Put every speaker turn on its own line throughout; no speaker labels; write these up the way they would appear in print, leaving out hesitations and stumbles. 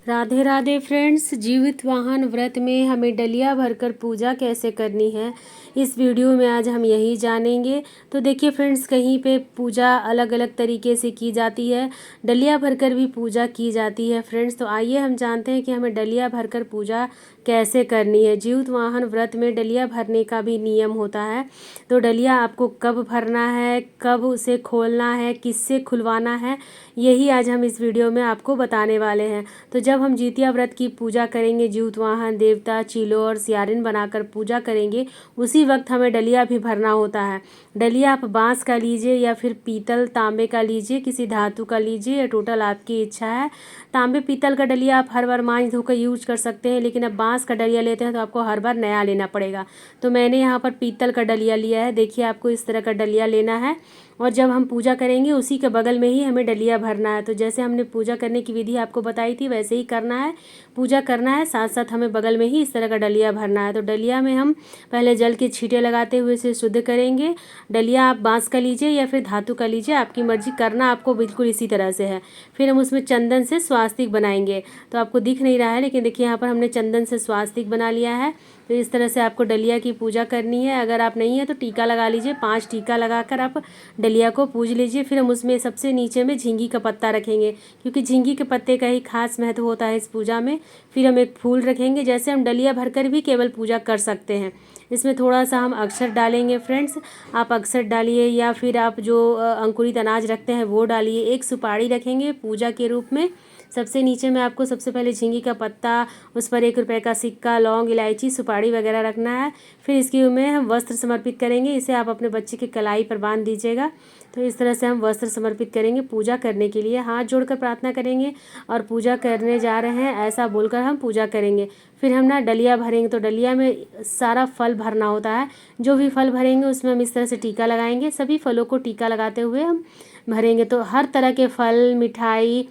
Radhe Radhe friends, जीवित वाहन व्रत में हमें डलिया भरकर पूजा कैसे करनी है, इस वीडियो में आज हम यही जानेंगे। तो देखिए फ्रेंड्स, कहीं पे पूजा अलग अलग तरीके से की जाती है, डलिया भरकर भी पूजा की जाती है फ्रेंड्स। तो आइए हम जानते हैं कि हमें डलिया भरकर पूजा कैसे करनी है। जीवित वाहन व्रत में डलिया भरने का भी नियम होता है। तो डलिया आपको कब भरना है, कब उसे खोलना है, किससे खुलवाना है, यही आज हम इस वीडियो में आपको बताने वाले हैं। तो जब हम जितिया व्रत की पूजा करेंगे, जीवित वाहन देवता चिलो और सियारिन बनाकर पूजा करेंगे, उसी वक्त हमें डलिया भी भरना होता है। डलिया आप बांस का लीजिए या फिर पीतल तांबे का लीजिए, किसी धातु का लीजिए, या टोटल आपकी इच्छा है। तांबे पीतल का डलिया आप हर बार मांझ धोकर यूज कर सकते हैं, लेकिन अब बांस का डलिया लेते हैं तो आपको हर बार नया लेना पड़ेगा। तो मैंने यहाँ पर पीतल का डलिया लिया है। देखिए, आपको इस तरह का डलिया लेना है और जब हम पूजा करेंगे उसी के बगल में ही हमें डलिया भरना है। तो जैसे हमने पूजा करने की विधि आपको बताई थी, वैसे ही करना है, पूजा करना है, साथ साथ हमें बगल में ही इस तरह का डलिया भरना है। तो डलिया में हम पहले जल के छींटे लगाते हुए इसे शुद्ध करेंगे। डलिया आप बांस का लीजिए या फिर धातु का लीजिए, आपकी मर्जी, करना आपको बिल्कुल इसी तरह से है। फिर हम उसमें चंदन से स्वास्तिक बनाएंगे। तो आपको दिख नहीं रहा है, लेकिन देखिए यहाँ पर हमने चंदन से स्वास्तिक बना लिया है। तो इस तरह से आपको डलिया की पूजा करनी है। अगर आप नहीं है तो टीका लगा लीजिए, 5 टीका लगाकर आप डलिया को पूज लीजिए। फिर हम उसमें सबसे नीचे में झींगी का पत्ता रखेंगे, क्योंकि झींगी के पत्ते का ही खास महत्व होता है इस पूजा में। फिर हम एक फूल रखेंगे। जैसे हम डलिया भरकर भी केवल पूजा कर सकते हैं। इसमें थोड़ा सा हम अक्षर डालेंगे फ्रेंड्स, आप अक्षर डालिए या फिर आप जो अंकुरित अनाज रखते हैं वो डालिए। एक सुपारी रखेंगे पूजा के रूप में। सबसे नीचे में आपको सबसे पहले झींगी का पत्ता, उस पर 1 रुपये का सिक्का, लौंग, इलायची, सुपारी वगैरह रखना है। फिर इसके में हम वस्त्र समर्पित करेंगे। इसे आप अपने बच्चे के कलाई पर बांध दीजिएगा। तो इस तरह से हम वस्त्र समर्पित करेंगे पूजा करने के लिए। हाथ जोड़कर प्रार्थना करेंगे और पूजा करने जा रहे हैं ऐसा बोलकर हम पूजा करेंगे। फिर हम ना डलिया भरेंगे। तो डलिया में सारा फल भरना होता है। जो भी फल भरेंगे उसमें हम इस तरह से टीका लगाएंगे। सभी फलों को टीका लगाते हुए हम भरेंगे। तो हर तरह के फल, मिठाई,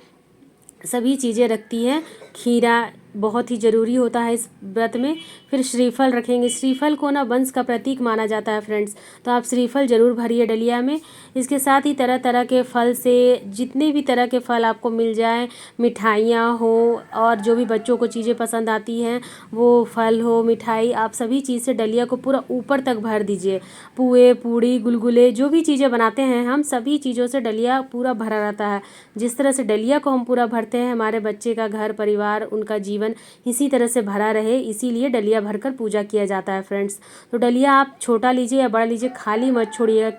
सभी चीज़ें रखती है। खीरा बहुत ही ज़रूरी होता है इस व्रत में। फिर श्रीफल रखेंगे। श्रीफल को ना वंश का प्रतीक माना जाता है फ्रेंड्स, तो आप श्रीफल ज़रूर भरिए डलिया में। इसके साथ ही तरह तरह के फल से, जितने भी तरह के फल आपको मिल जाए, मिठाइयाँ हो और जो भी बच्चों को चीज़ें पसंद आती हैं वो फल हो, मिठाई, आप सभी चीज़ से डलिया को पूरा ऊपर तक भर दीजिए। पुए, पूड़ी, गुलगुले, जो भी चीज़ें बनाते हैं हम, सभी चीज़ों से डलिया पूरा भरा रहता है। जिस तरह से डलिया को हम पूरा भरते हैं, हमारे बच्चे का घर परिवार, उनका जीवन इसी तरह से भरा रहे, इसीलिए डलिया भरकर पूजा किया जाता है फ्रेंड्स। तो डलिया आप छोटा लीजिए या बड़ा लीजिए, खाली मत छोड़िएगा,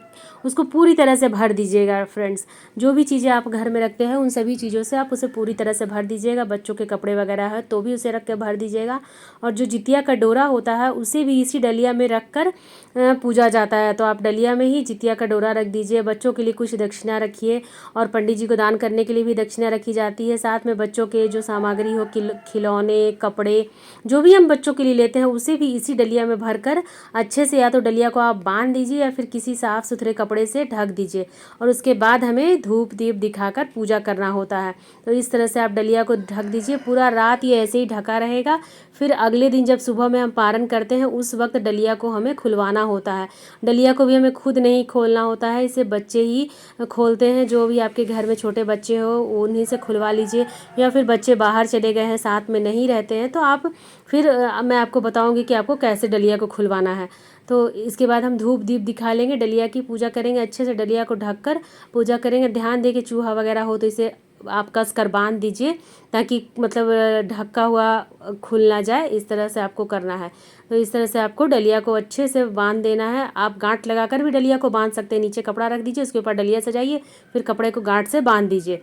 उसको पूरी तरह से भर दीजिएगा फ्रेंड्स। जो भी चीज़ें आप घर में रखते हैं उन सभी चीज़ों से आप उसे पूरी तरह से भर दीजिएगा। बच्चों के कपड़े वगैरह है तो भी उसे रख के भर दीजिएगा। और जो जितिया का डोरा होता है उसे भी इसी डलिया में रख कर पूजा जाता है। तो आप डलिया में ही जितिया का डोरा रख दीजिए। बच्चों के लिए कुछ दक्षिणा रखिए और पंडित जी को दान करने के लिए भी दक्षिणा रखी जाती है। साथ में बच्चों के जो सामग्री हो, खिलौने, कपड़े, जो भी हम बच्चों के लिए लेते हैं उसे भी इसी डलिया में भरकर अच्छे से या तो डलिया को आप बांध दीजिए या फिर किसी साफ़ सुथरे कपड़े से ढक दीजिए। और उसके बाद हमें धूप दीप दिखाकर पूजा करना होता है। तो इस तरह से आप डलिया को ढक दीजिए। पूरा रात ये ऐसे ही ढका रहेगा। फिर अगले दिन जब सुबह में हम पारण करते हैं उस वक्त डलिया को हमें खुलवाना होता है। डलिया को भी हमें खुद नहीं खोलना होता है, इसे बच्चे ही खोलते हैं। जो भी आपके घर में छोटे बच्चे हो उन्हीं से खुलवा लीजिए, या फिर बच्चे बाहर चले गए हैं, साथ में नहीं रहते हैं, तो आप फिर मैं आपको बताऊंगी कि आपको कैसे डलिया को खुलवाना है। तो इसके बाद हम धूप दीप दिखा लेंगे, डलिया की पूजा करेंगे, अच्छे से डलिया को ढककर पूजा करेंगे। ध्यान दें कि चूहा वगैरह हो तो इसे आप कस कर बांध दीजिए, ताकि मतलब ढका हुआ खुल ना जाए। इस तरह से आपको करना है। तो इस तरह से आपको डलिया को अच्छे से बांध देना है। आप गांठ लगाकर भी डलिया को बांध सकते हैं। नीचे कपड़ा रख दीजिए, उसके ऊपर डलिया सजाइए, फिर कपड़े को गांठ से बांध दीजिए।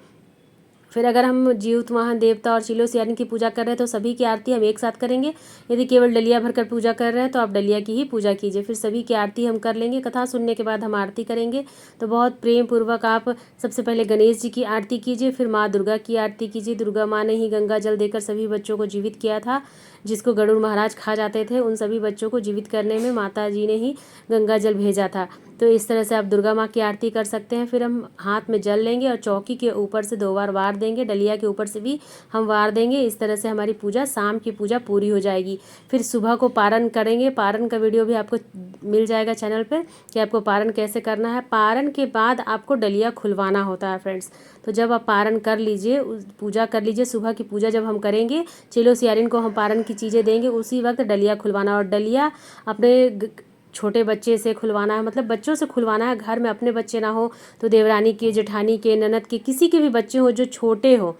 फिर अगर हम जीवित वाहन देवता और चिलो सियारिन की पूजा कर रहे हैं तो सभी की आरती हम एक साथ करेंगे। यदि केवल डलिया भरकर पूजा कर रहे हैं तो आप डलिया की ही पूजा कीजिए। फिर सभी की आरती हम कर लेंगे। कथा सुनने के बाद हम आरती करेंगे। तो बहुत प्रेम पूर्वक आप सबसे पहले गणेश जी की आरती कीजिए, फिर माँ दुर्गा की आरती कीजिए। दुर्गा माँ ने ही गंगा जल देकर सभी बच्चों को जीवित किया था। जिसको गरुड़ महाराज खा जाते थे, उन सभी बच्चों को जीवित करने में माता जी ने ही गंगा जल भेजा था। तो इस तरह से आप दुर्गा माँ की आरती कर सकते हैं। फिर हम हाथ में जल लेंगे और चौकी के ऊपर से 2 बार वार देंगे, डलिया के ऊपर से भी हम वार देंगे। इस तरह से हमारी पूजा, शाम की पूजा पूरी हो जाएगी। फिर सुबह को पारण करेंगे। पारण का वीडियो भी आपको मिल जाएगा चैनल पर कि आपको पारण कैसे करना है। पारण के बाद आपको डलिया खुलवाना होता है फ्रेंड्स। तो जब आप पारण कर लीजिए, पूजा कर लीजिए, सुबह की पूजा जब हम करेंगे, चेलो सियारिन को हम पारण की चीज़ें देंगे, उसी वक्त डलिया खुलवाना। और डलिया अपने छोटे बच्चे से खुलवाना है, मतलब बच्चों से खुलवाना है। घर में अपने बच्चे ना हो तो देवरानी के, जेठानी के, ननद के, किसी के भी बच्चे हो जो छोटे हो,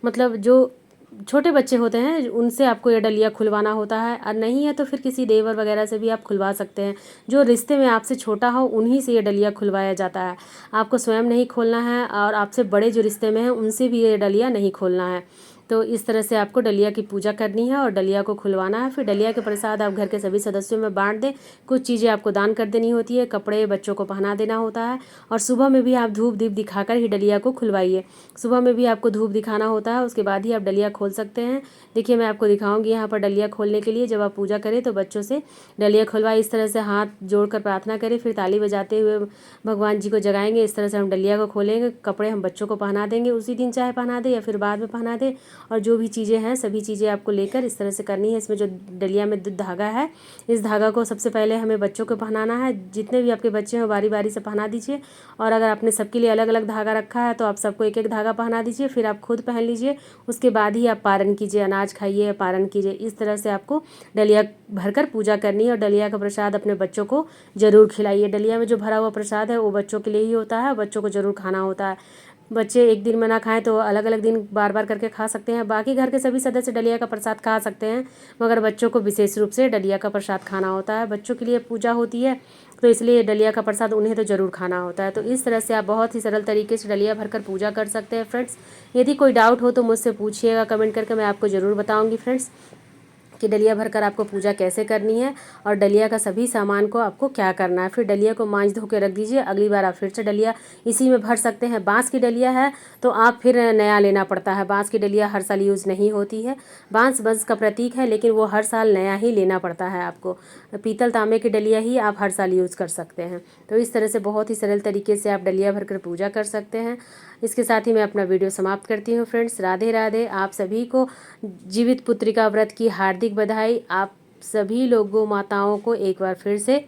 मतलब जो छोटे बच्चे होते हैं, उनसे आपको ये डलिया खुलवाना होता है। और नहीं है तो फिर किसी देवर वगैरह से भी आप खुलवा सकते हैं। जो रिश्ते में आपसे छोटा हो उन्हीं से ये डलिया खुलवाया जाता है। आपको स्वयं नहीं खोलना है, और आपसे बड़े जो रिश्ते में हैं उनसे भी ये डलिया नहीं खोलना है। तो इस तरह से आपको डलिया की पूजा करनी है और डलिया को खुलवाना है। फिर डलिया के प्रसाद आप घर के सभी सदस्यों में बांट दें। कुछ चीज़ें आपको दान कर देनी होती है, कपड़े बच्चों को पहना देना होता है। और सुबह में भी आप धूप दीप दिखाकर ही डलिया को खुलवाइए। सुबह में भी आपको धूप दिखाना होता है, उसके बाद ही आप डलिया खोल सकते हैं। देखिए मैं आपको दिखाऊंगी यहाँ पर डलिया खोलने के लिए। जब आप पूजा करें तो बच्चों से डलिया खुलवाए, इस तरह से हाथ जोड़कर प्रार्थना करें, फिर ताली बजाते हुए भगवान जी को जगाएंगे। इस तरह से हम डलिया को खोलेंगे। कपड़े हम बच्चों को पहना देंगे, उसी दिन चाहे पहना दे या फिर बाद में पहना दे। और जो भी चीज़ें हैं सभी चीज़ें आपको लेकर इस तरह से करनी है। इसमें जो डलिया में धागा है, इस धागा को सबसे पहले हमें बच्चों को पहनाना है। जितने भी आपके बच्चे हैं बारी बारी से पहना दीजिए। और अगर आपने सबके लिए अलग अलग धागा रखा है तो आप सबको एक एक धागा पहना दीजिए, फिर आप खुद पहन लीजिए। उसके बाद ही आप पारण कीजिए, अनाज खाइए, पारण कीजिए। इस तरह से आपको डलिया भरकर पूजा करनी है। और डलिया का प्रसाद अपने बच्चों को ज़रूर खिलाइए। डलिया में जो भरा हुआ प्रसाद है वो बच्चों के लिए ही होता है, बच्चों को ज़रूर खाना होता है। बच्चे एक दिन में ना खाएं तो अलग अलग दिन बार बार करके खा सकते हैं। बाकी घर के सभी सदस्य डलिया का प्रसाद खा सकते हैं, मगर बच्चों को विशेष रूप से डलिया का प्रसाद खाना होता है। बच्चों के लिए पूजा होती है तो इसलिए डलिया का प्रसाद उन्हें तो ज़रूर खाना होता है। तो इस तरह से आप बहुत ही सरल तरीके से डलिया भरकर पूजा कर सकते हैं फ्रेंड्स। यदि कोई डाउट हो तो मुझसे पूछिएगा कमेंट करके, मैं आपको ज़रूर बताऊँगी फ्रेंड्स कि डलिया भरकर आपको पूजा कैसे करनी है और डलिया का सभी सामान को आपको क्या करना है। फिर डलिया को मांज धो के रख दीजिए। अगली बार आप फिर से डलिया इसी में भर सकते हैं। बांस की डलिया है तो आप फिर नया लेना पड़ता है। बांस की डलिया हर साल यूज़ नहीं होती है। बांस वंश का प्रतीक है, लेकिन वो हर साल नया ही लेना पड़ता है आपको। पीतल तांबे की डलिया ही आप हर साल यूज़ कर सकते हैं। तो इस तरह से बहुत ही सरल तरीके से आप डलिया भरकर पूजा कर सकते हैं। इसके साथ ही मैं अपना वीडियो समाप्त करती हूँ फ्रेंड्स। राधे राधे। आप सभी को जीवित पुत्रिका व्रत की हार्दिक बधाई। आप सभी लोगों माताओं को एक बार फिर से